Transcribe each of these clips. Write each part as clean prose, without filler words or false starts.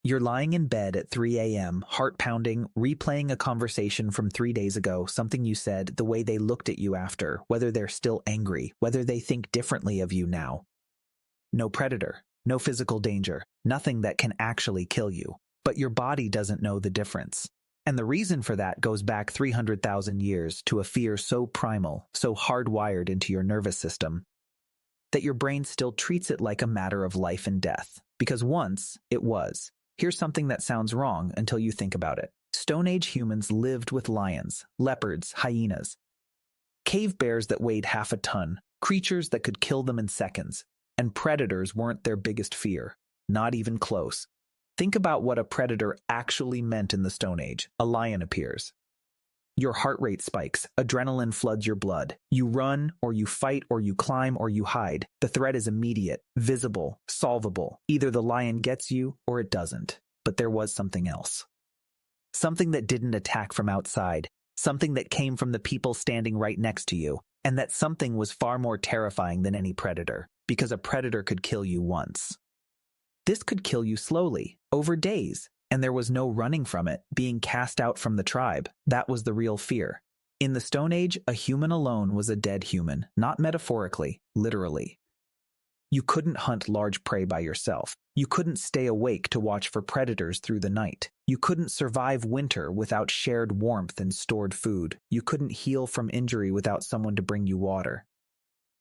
You're lying in bed at 3 a.m., heart pounding, replaying a conversation from 3 days ago, something you said, the way they looked at you after, whether they're still angry, whether they think differently of you now. No predator, no physical danger, nothing that can actually kill you. But your body doesn't know the difference. And the reason for that goes back 300,000 years to a fear so primal, so hardwired into your nervous system, that your brain still treats it like a matter of life and death. Because once, it was. Here's something that sounds wrong until you think about it. Stone Age humans lived with lions, leopards, hyenas, cave bears that weighed half a ton, creatures that could kill them in seconds, and predators weren't their biggest fear. Not even close. Think about what a predator actually meant in the Stone Age. A lion appears. Your heart rate spikes, adrenaline floods your blood. You run, or you fight, or you climb, or you hide. The threat is immediate, visible, solvable. Either the lion gets you, or it doesn't. But there was something else. Something that didn't attack from outside. Something that came from the people standing right next to you. And that something was far more terrifying than any predator, because a predator could kill you once. This could kill you slowly, over days, and there was no running from it, being cast out from the tribe. That was the real fear. In the Stone Age, a human alone was a dead human, not metaphorically, literally. You couldn't hunt large prey by yourself. You couldn't stay awake to watch for predators through the night. You couldn't survive winter without shared warmth and stored food. You couldn't heal from injury without someone to bring you water.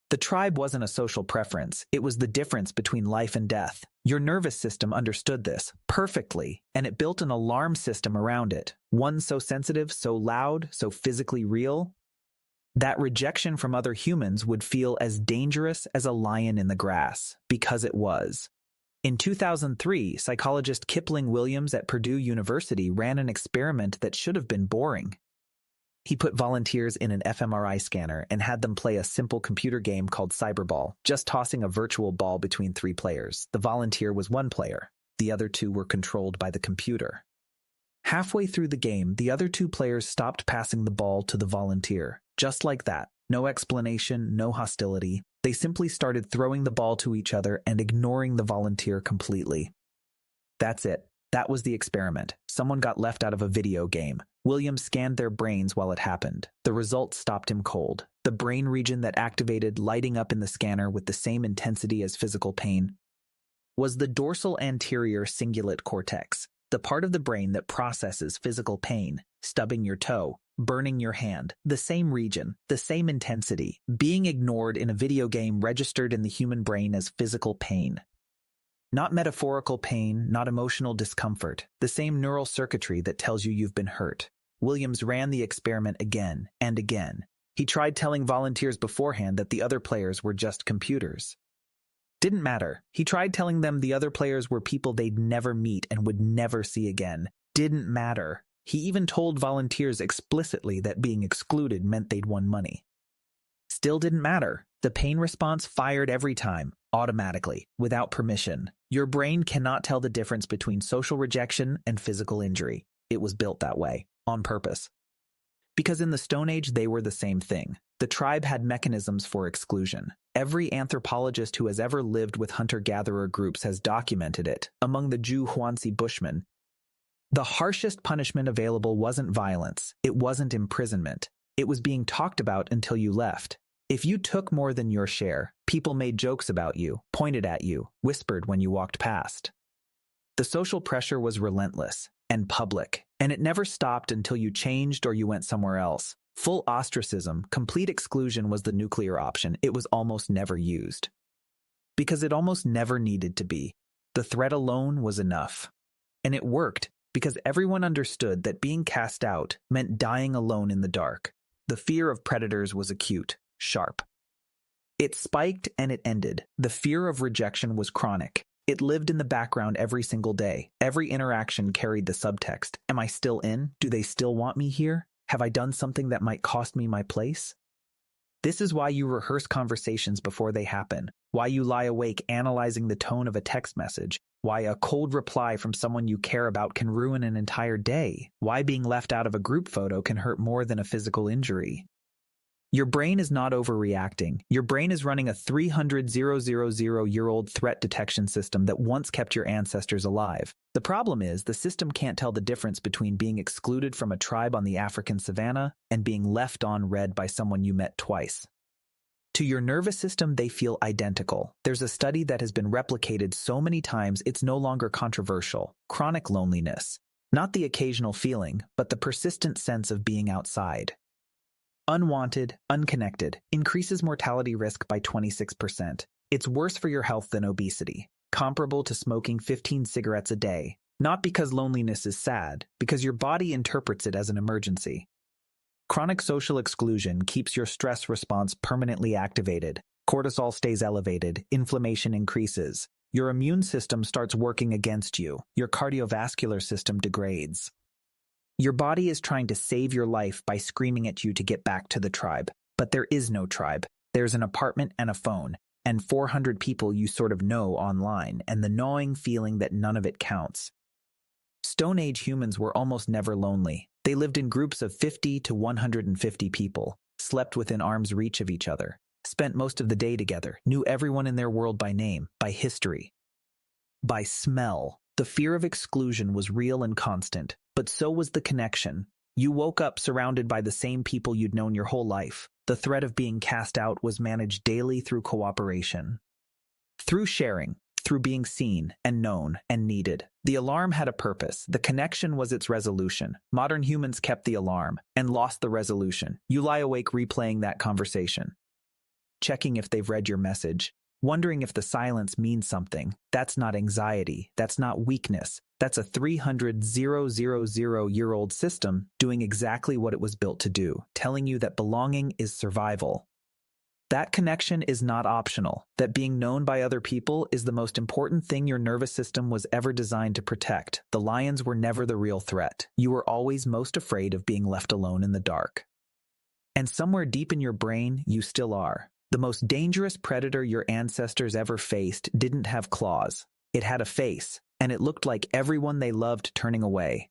The tribe wasn't a social preference, it was the difference between life and death. Your nervous system understood this perfectly, and it built an alarm system around it, one so sensitive, so loud, so physically real, that rejection from other humans would feel as dangerous as a lion in the grass, because it was. In 2003, psychologist Kipling Williams at Purdue University ran an experiment that should have been boring. He put volunteers in an fMRI scanner and had them play a simple computer game called Cyberball, just tossing a virtual ball between 3 players. The volunteer was one player. The other 2 were controlled by the computer. Halfway through the game, the other 2 players stopped passing the ball to the volunteer. Just like that. No explanation, no hostility. They simply started throwing the ball to each other and ignoring the volunteer completely. That's it. That was the experiment. Someone got left out of a video game. Williams scanned their brains while it happened. The results stopped him cold. The brain region that activated, lighting up in the scanner with the same intensity as physical pain, was the dorsal anterior cingulate cortex, the part of the brain that processes physical pain, stubbing your toe, burning your hand, the same region, the same intensity, being ignored in a video game registered in the human brain as physical pain. Not metaphorical pain, not emotional discomfort, the same neural circuitry that tells you you've been hurt. Williams ran the experiment again and again. He tried telling volunteers beforehand that the other players were just computers. Didn't matter. He tried telling them the other players were people they'd never meet and would never see again. Didn't matter. He even told volunteers explicitly that being excluded meant they'd won money. Still didn't matter. The pain response fired every time, automatically, without permission. Your brain cannot tell the difference between social rejection and physical injury. It was built that way, on purpose. Because in the Stone Age, they were the same thing. The tribe had mechanisms for exclusion. Every anthropologist who has ever lived with hunter-gatherer groups has documented it. Among the Zhuangzi Bushmen, the harshest punishment available wasn't violence. It wasn't imprisonment. It was being talked about until you left. If you took more than your share, people made jokes about you, pointed at you, whispered when you walked past. The social pressure was relentless and public, and it never stopped until you changed or you went somewhere else. Full ostracism, complete exclusion was the nuclear option. It was almost never used. Because it almost never needed to be. The threat alone was enough. And it worked because everyone understood that being cast out meant dying alone in the dark. The fear of predators was acute, sharp. It spiked and it ended. The fear of rejection was chronic. It lived in the background every single day. Every interaction carried the subtext. Am I still in? Do they still want me here? Have I done something that might cost me my place? This is why you rehearse conversations before they happen, why you lie awake analyzing the tone of a text message, why a cold reply from someone you care about can ruin an entire day, why being left out of a group photo can hurt more than a physical injury. Your brain is not overreacting. Your brain is running a 300,000-year-old threat detection system that once kept your ancestors alive. The problem is, the system can't tell the difference between being excluded from a tribe on the African savanna and being left on red by someone you met twice. To your nervous system, they feel identical. There's a study that has been replicated so many times it's no longer controversial. Chronic loneliness. Not the occasional feeling, but the persistent sense of being outside. Unwanted, unconnected, increases mortality risk by 26%. It's worse for your health than obesity, comparable to smoking 15 cigarettes a day. Not because loneliness is sad, because your body interprets it as an emergency. Chronic social exclusion keeps your stress response permanently activated. Cortisol stays elevated, inflammation increases. Your immune system starts working against you. Your cardiovascular system degrades. Your body is trying to save your life by screaming at you to get back to the tribe. But there is no tribe. There's an apartment and a phone, and 400 people you sort of know online, and the gnawing feeling that none of it counts. Stone Age humans were almost never lonely. They lived in groups of 50 to 150 people, slept within arm's reach of each other, spent most of the day together, knew everyone in their world by name, by history, by smell. The fear of exclusion was real and constant, but so was the connection. You woke up surrounded by the same people you'd known your whole life. The threat of being cast out was managed daily through cooperation. Through sharing, through being seen and known and needed. The alarm had a purpose. The connection was its resolution. Modern humans kept the alarm and lost the resolution. You lie awake replaying that conversation, checking if they've read your message, wondering if the silence means something. That's not anxiety. That's not weakness. That's a 300,000-year-old system doing exactly what it was built to do, telling you that belonging is survival. That connection is not optional. That being known by other people is the most important thing your nervous system was ever designed to protect. The lions were never the real threat. You were always most afraid of being left alone in the dark. And somewhere deep in your brain, you still are. The most dangerous predator your ancestors ever faced didn't have claws. It had a face, and it looked like everyone they loved turning away.